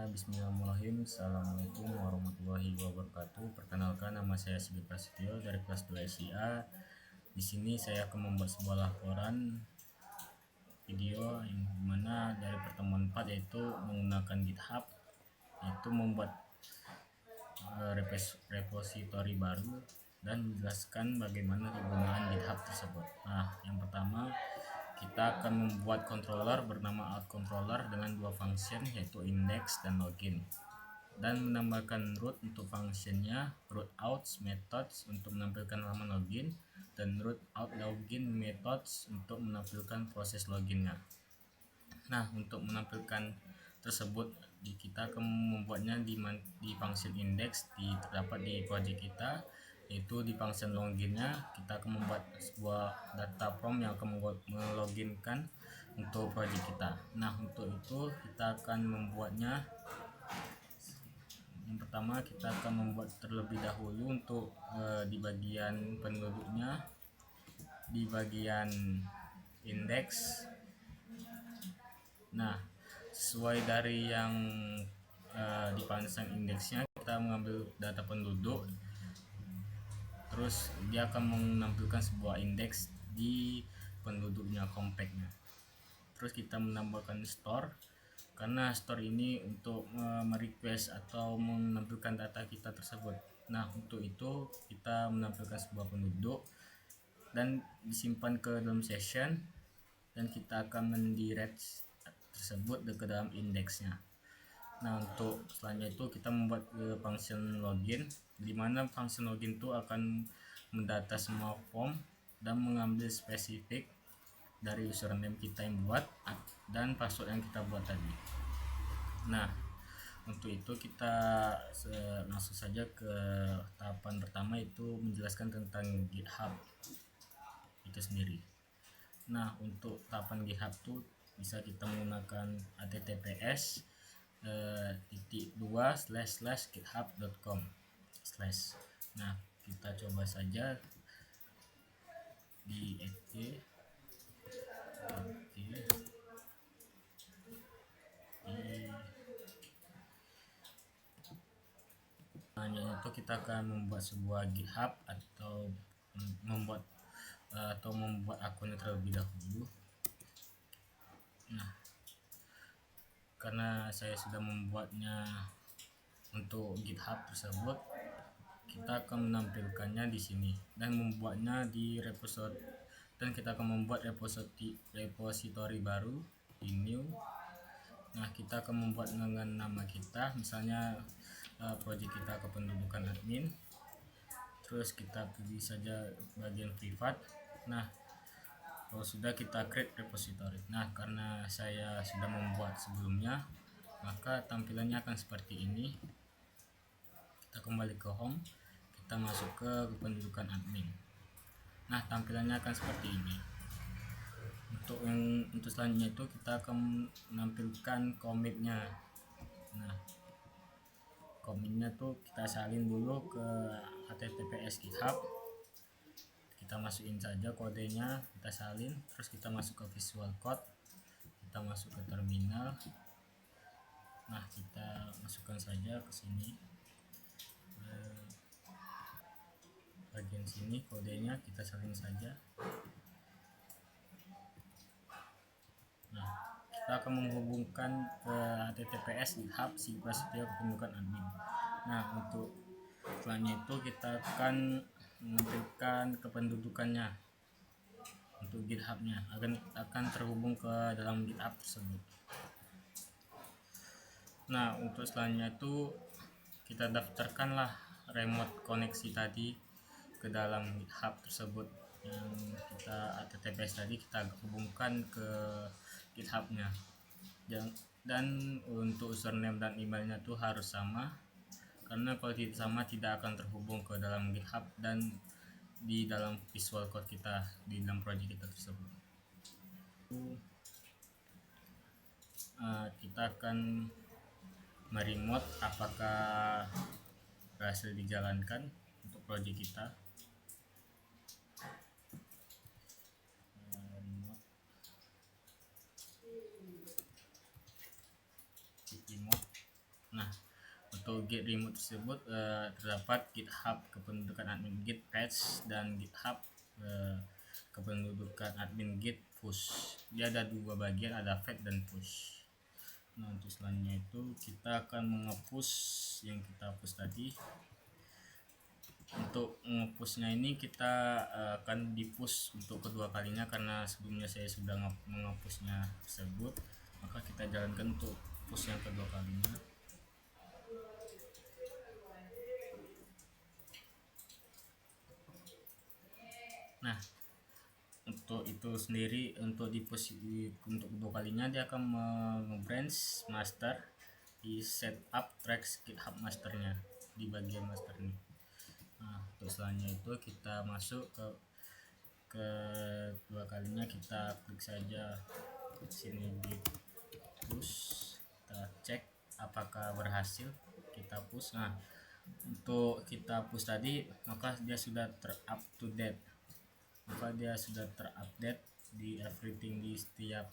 Bismillahirrahmanirrahim. Assalamualaikum warahmatullahi wabarakatuh. Perkenalkan, nama saya Sigit Prasetyo dari kelas 2 SIA. Di sini saya akan membuat sebuah laporan video yang dimana dari pertemuan 4 yaitu menggunakan GitHub, yaitu membuat repositori baru dan menjelaskan bagaimana penggunaan GitHub tersebut. Nah, yang pertama kita akan membuat controller bernama outController dengan dua function yaitu index dan login, dan menambahkan root untuk functionnya, root out methods untuk menampilkan halaman login, dan root out login methods untuk menampilkan proses loginnya. Nah, untuk menampilkan tersebut kita akan membuatnya di function index terdapat di project kita, yaitu di function loginnya kita akan membuat sebuah data from yang akan meloginkan untuk project kita. Nah, untuk itu kita akan membuatnya. Yang pertama kita akan membuat terlebih dahulu untuk di bagian penduduknya, di bagian index. Nah, sesuai dari yang dipasang indeksnya, kita mengambil data penduduk, terus dia akan menampilkan sebuah indeks di penduduknya, compactnya. Terus kita menambahkan store, karena store ini untuk merequest atau menampilkan data kita tersebut. Nah, untuk itu kita menampilkan sebuah penduduk dan disimpan ke dalam session, dan kita akan mendirect tersebut ke dalam indeksnya. Nah, untuk selanjutnya itu kita membuat function login, di mana function login itu akan mendata semua form dan mengambil spesifik dari username kita yang buat dan password yang kita buat tadi. Nah, untuk itu kita langsung saja ke tahapan pertama, itu menjelaskan tentang GitHub itu sendiri. Nah, untuk tahapan GitHub itu bisa kita menggunakan https //github.com/. Nah, kita coba saja di selanjutnya itu kita akan membuat sebuah GitHub atau membuat akunnya terlebih dahulu. Nah, karena saya sudah membuatnya untuk GitHub tersebut, kita akan menampilkannya di sini dan membuatnya di repository, dan kita akan membuat repository baru di new. Nah, kita akan membuat dengan nama kita, misalnya project kita kependudukan admin, terus kita pilih saja bagian privat. Nah, kalau sudah kita create repository. Nah, karena saya sudah membuat sebelumnya, maka tampilannya akan seperti ini. Kita kembali ke home, kita masuk ke kependudukan admin. Nah, tampilannya akan seperti ini. Untuk selanjutnya itu kita akan menampilkan commit-nya. Nah, commit-nya tuh kita salin dulu ke https GitHub. Kita masukin saja kodenya, kita salin, terus kita masuk ke Visual Code, kita masuk ke terminal. Nah, kita masukkan saja ke sini, bagian sini kodenya kita salin saja. Nah, kita akan menghubungkan ke https GitHub Prasetyo kependudukan admin. Nah, untuk selanjutnya itu kita akan menampilkan kependudukannya untuk GitHub-nya akan terhubung ke dalam GitHub tersebut. Nah, untuk selanjutnya itu kita daftarkanlah remote koneksi tadi ke dalam GitHub tersebut yang kita HTTPS tadi, kita hubungkan ke GitHub-nya. Dan untuk username dan emailnya tuh harus sama, karena kalau tidak sama tidak akan terhubung ke dalam GitHub dan di dalam Visual Code kita di dalam project kita tersebut. Kita akan meremote apakah berhasil dijalankan untuk project kita. Remote untuk Git remote tersebut terdapat GitHub kependudukan admin Git patch dan GitHub kependudukan admin Git push. Dia ada dua bagian, ada fetch dan push. Nah, untuk selanjutnya itu kita akan menghapus yang kita hapus tadi. Untuk menghapusnya ini kita akan di-push untuk kedua kalinya, karena sebelumnya saya sudah menghapusnya tersebut, maka kita jalankan untuk push yang kedua kalinya. Nah, untuk itu sendiri, untuk di push untuk kedua kalinya dia akan nge-branch master di setup tracks GitHub masternya di bagian master ini. Nah, untuk selanjutnya itu kita masuk ke kedua kalinya, kita klik saja sini di push, kita cek apakah berhasil, kita push. Nah, untuk kita push tadi maka dia sudah ter-up to date, maka dia sudah terupdate di everything, di setiap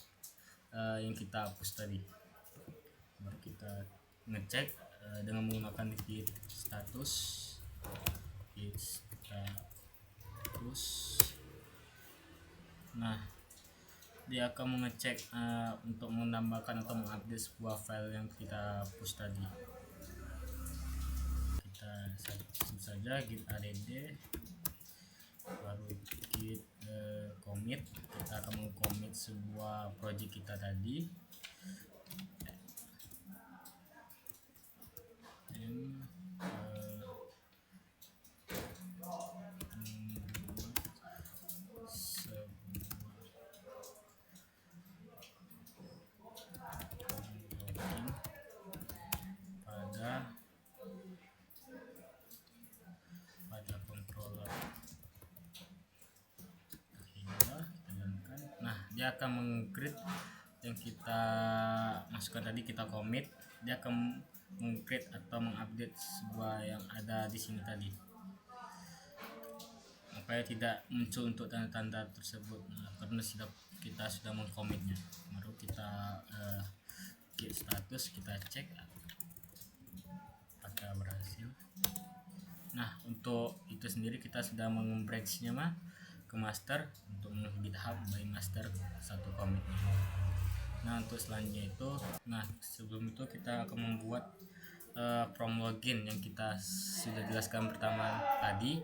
yang kita hapus tadi. Baru kita ngecek dengan menggunakan git status, nah dia akan mengecek untuk menambahkan atau mengupdate sebuah file yang kita push tadi. Kita sebut saja git add, baru git commit. Kita akan mengcommit sebuah project kita tadi. Pada controller, nah dia akan meng-create yang kita masukkan tadi, kita commit, dia akan meng-create atau mengupdate sebuah yang ada di sini tadi, supaya tidak muncul untuk tanda-tanda tersebut. Nah, karena kita sudah mengkomitnya, baru kita git status, kita cek apakah berhasil. Nah, untuk itu sendiri kita sudah meng-branch-nya ke master untuk GitHub by master satu comitnya. Nah, untuk selanjutnya itu, nah sebelum itu kita akan membuat from login yang kita sudah jelaskan pertama tadi,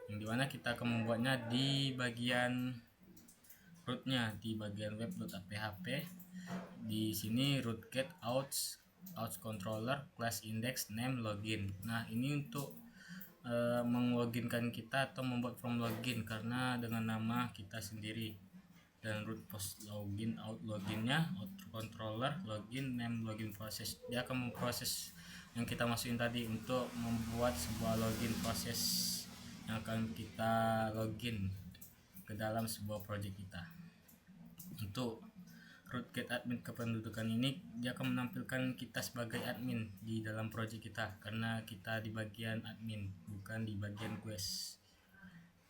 yang dimana kita akan membuatnya di bagian rootnya, di bagian web.php. Di sini root get outs controller class index name login. Nah, ini untuk mengloginkan kita atau membuat from login, karena dengan nama kita sendiri, dan root post login out loginnya out controller login name login proses. Dia akan memproses yang kita masukin tadi untuk membuat sebuah login proses yang akan kita login ke dalam sebuah project kita. Untuk root get admin kependudukan ini, dia akan menampilkan kita sebagai admin di dalam project kita, karena kita di bagian admin, bukan di bagian quest.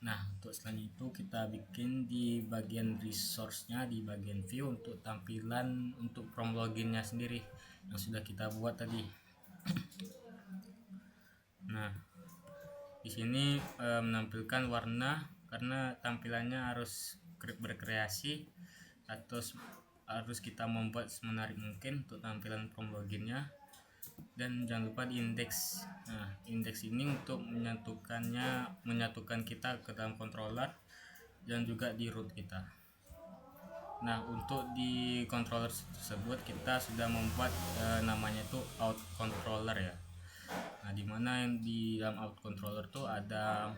Nah, untuk selanjutnya itu kita bikin di bagian resource-nya, di bagian view, untuk tampilan untuk from loginnya sendiri yang sudah kita buat tadi. Nah, di sini menampilkan warna, karena tampilannya harus berkreasi atau harus kita membuat semenarik mungkin untuk tampilan from loginnya. Dan jangan lupa di indeks. Nah, indeks ini untuk menyatukan kita ke dalam controller dan juga di root kita. Nah, untuk di controller tersebut kita sudah membuat namanya itu out controller ya. Nah, dimana yang di dalam out controller tuh ada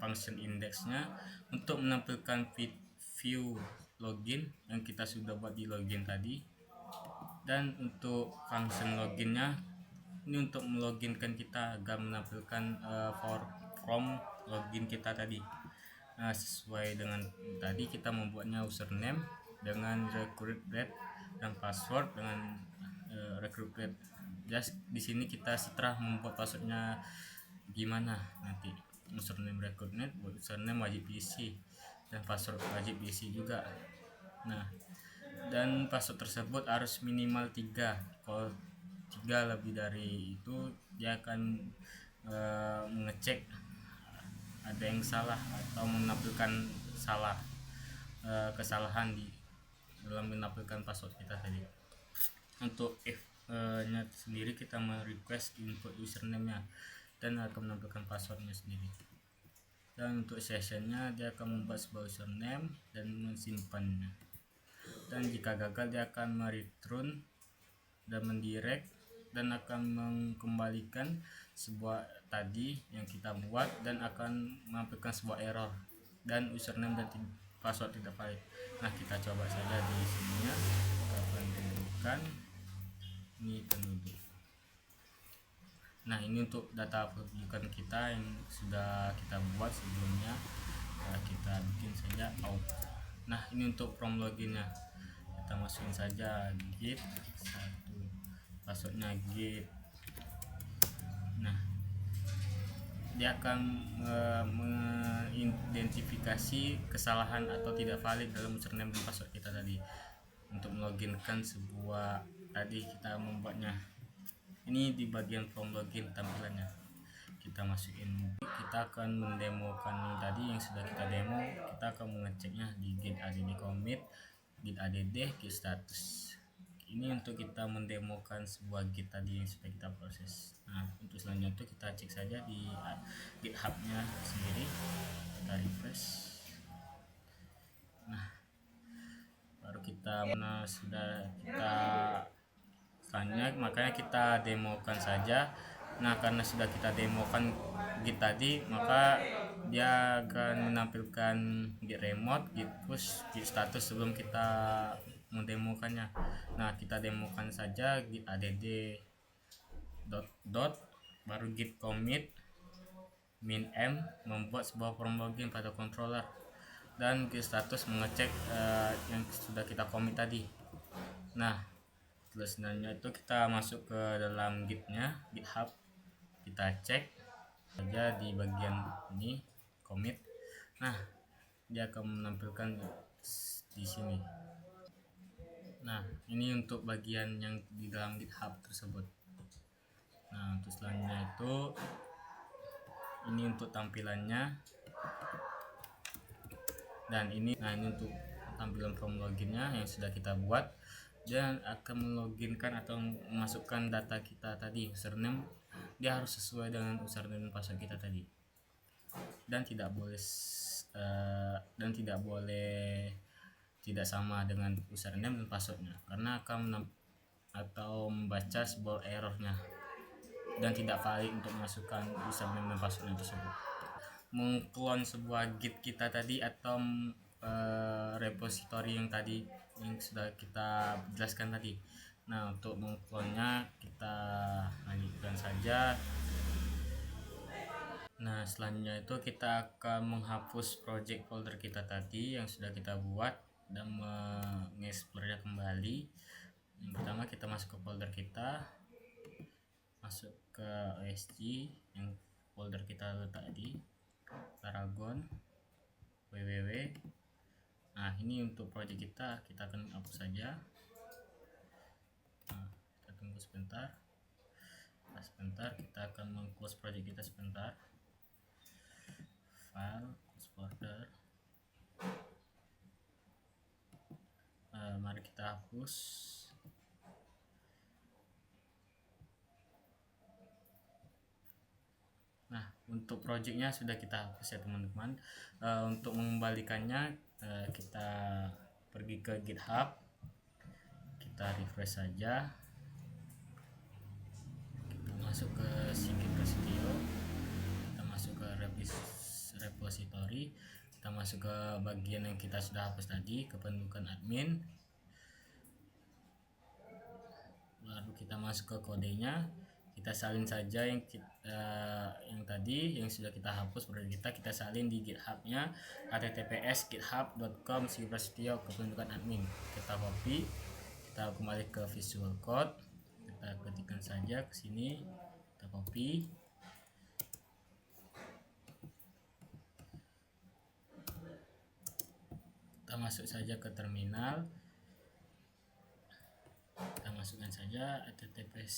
function indexnya untuk menampilkan view login yang kita sudah buat di login tadi, dan untuk function loginnya ini untuk meloginkan kita agar menampilkan from login kita tadi. Nah, sesuai dengan tadi kita membuatnya username dengan recruit rate dan password dengan recruit rate. Just di sini kita setelah membuat passwordnya gimana nanti, username recruit rate, username wajib isi dan password wajib isi juga. Nah, dan password tersebut harus minimal 3. Kalau 3 lebih dari itu, dia akan mengecek ada yang salah atau menampilkan kesalahan di dalam menampilkan password kita tadi. Untuk if nya sendiri kita merequest input username nya dan akan menampilkan passwordnya sendiri. Dan untuk sessionnya dia akan membuat sebuah username dan mensimpannya, dan jika gagal dia akan mereturn dan mendirect dan akan mengembalikan sebuah tadi yang kita buat dan akan menampilkan sebuah error dan username dan password tidak valid. Nah, kita coba saja di sininya, kita pendudukan ini penduduk. Nah, ini untuk data pendudukan kita yang sudah kita buat sebelumnya. Kita bikin saja out. Nah, ini untuk from loginnya, kita masukin saja git 1, passwordnya git. Nah, dia akan mengidentifikasi kesalahan atau tidak valid dalam username dan password kita tadi. Untuk meloginkan sebuah tadi kita membuatnya, ini di bagian from login tampilannya kita masukin. Kita akan mendemokan yang tadi yang sudah kita demo, kita akan mengeceknya di git add commit, git add, git status. Ini untuk kita mendemokan sebuah git tadi yang sudah kita proses. Nah, untuk selanjutnya itu kita cek saja di GitHub nya sendiri, kita refresh. Nah, baru kita sudah kita selanjutnya, makanya kita demokan saja. Nah, karena sudah kita demokan git tadi, maka dia akan menampilkan git remote, git push, git status sebelum kita mendemokannya. Nah, kita demokan saja git add dot baru git commit min m membuat sebuah form login pada controller, dan git status mengecek yang sudah kita commit tadi. Nah, terus selanjutnya itu kita masuk ke dalam gitnya, GitHub, kita cek saja di bagian ini commit. Nah, dia akan menampilkan di sini. Nah, ini untuk bagian yang di dalam GitHub tersebut. Nah, untuk selanjutnya itu ini untuk tampilannya, dan ini untuk tampilan form loginnya yang sudah kita buat, dan akan meloginkan atau memasukkan data kita tadi, username dia harus sesuai dengan username dan password kita tadi, dan tidak boleh tidak sama dengan username dan passwordnya, karena akan atau membaca sebuah errornya dan tidak valid untuk masukkan username dan passwordnya tersebut. Mengklon sebuah git kita tadi atau repository yang tadi yang sudah kita jelaskan tadi. Nah, untuk mengklonnya kita lanjutkan saja. Nah, selanjutnya itu kita akan menghapus project folder kita tadi yang sudah kita buat dan mengeksplornya kembali. Yang pertama kita masuk ke folder kita, masuk ke OSG yang folder kita letak di Paragon www. Nah, ini untuk project kita akan hapus saja. Nah, kita tunggu sebentar. Kita akan meng-close project kita sebentar. File, close folder. Mari kita hapus. Nah, untuk projectnya sudah kita hapus ya teman-teman. Untuk mengembalikannya kita pergi ke GitHub, kita refresh saja, kita masuk ke Sigit Prasetyo, kita masuk ke repository, kita masuk ke bagian yang kita sudah hapus tadi, kependudukan admin, lalu kita masuk ke kodenya, kita salin saja yang tadi yang sudah kita hapus project kita salin di GitHub-nya, https github.com/prasetyo kependudukan admin. Kita copy, kita kembali ke Visual Code, kita ketikkan saja ke sini, kita copy, kita masuk saja ke terminal, kita masukkan saja https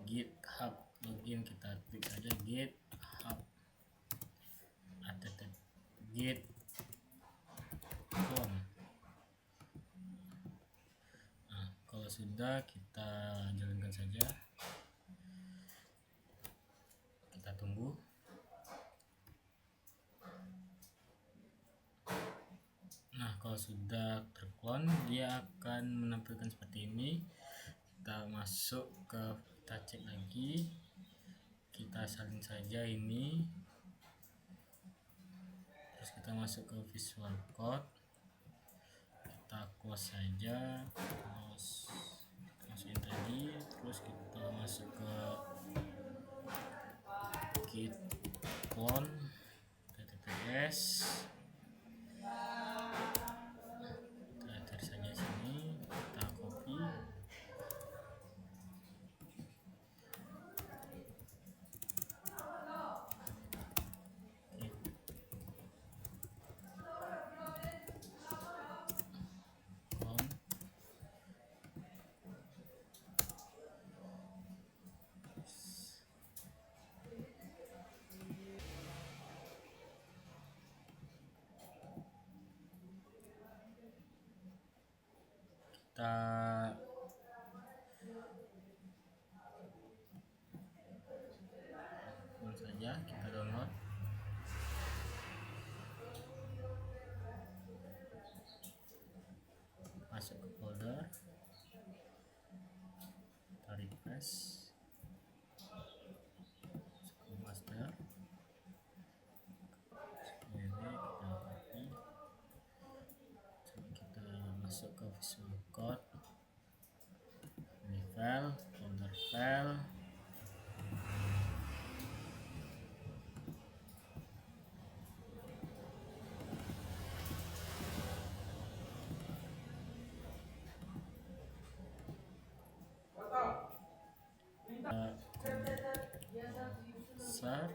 GitHub login, kita klik saja GitHub http git clone. Nah, kalau sudah kita jalankan saja, kita tunggu. Nah, kalau sudah terklon dia akan menampilkan seperti ini. Kita masuk ke, kita cek lagi, kita salin saja ini, terus kita masuk ke visual code, kita close saja, close, masukin tadi, terus kita masuk ke git clone https, kita cari saja sini, kita copy, kita saja, kita download, masuk ke folder, kita refresh, masuk ke master, ini kita copy, kita masuk ke visual code, ini file, folder file, komposer install.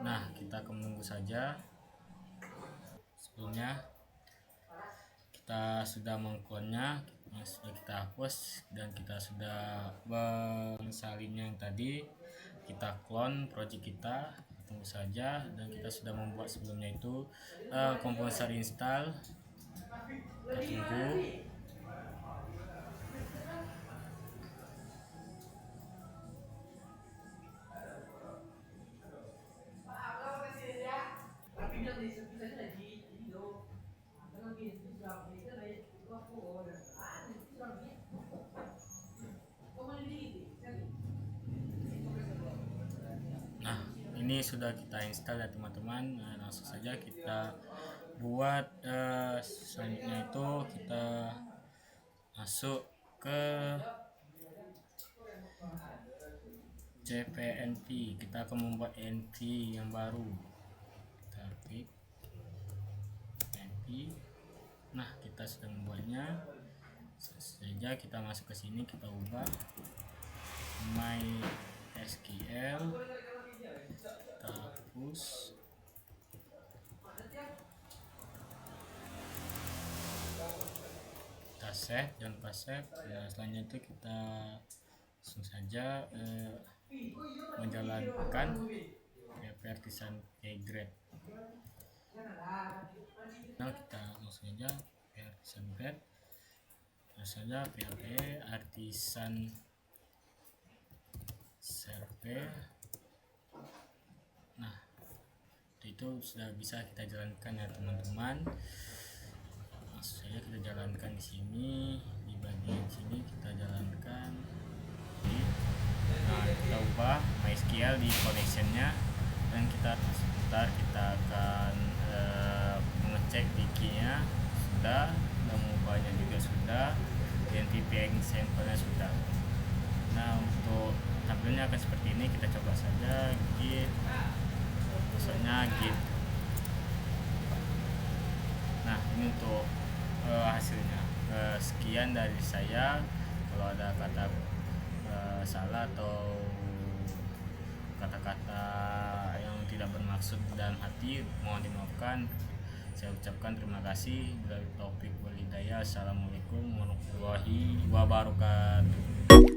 Nah, kita akan menunggu saja. Sebelumnya kita sudah mengklonnya, sudah kita hapus, dan kita sudah mensalinnya yang tadi. Kita clone project kita, tunggu saja, dan kita sudah membuat sebelumnya itu komposer install, kita tunggu. Nah, ini sudah kita install ya teman-teman. Nah, langsung saja kita buat selanjutnya itu kita masuk ke cpnp, kita akan membuat np yang baru, kita klik np. Nah, kita sudah membuatnya saja, kita masuk ke sini, kita ubah MySQL, kita hapus, kita save, jangan lupa save. Nah, selanjutnya itu kita langsung saja menjalankan artisan grade. Nah, kita langsung saja artisan grade, saja PHP artisan server. Nah, itu sudah bisa kita jalankan ya teman-teman. Langsung saja kita jalankan di sini, di bagian sini kita jalankan. Nah, kita ubah MySQL di connectionnya, dan kita sebentar kita akan mengecek di key-nya sudah, mengubahnya juga sudah, NPM sampelnya sudah. Nah, untuk tampilnya akan seperti ini. Kita coba saja git, maksudnya git. Nah, ini untuk hasilnya. Sekian dari saya. Kalau ada kata salah atau kata-kata yang tidak bermaksud dalam hati mohon dimaafkan. Saya ucapkan terima kasih. Bila taufik wal hidayah. Assalamualaikum warahmatullahi wabarakatuh.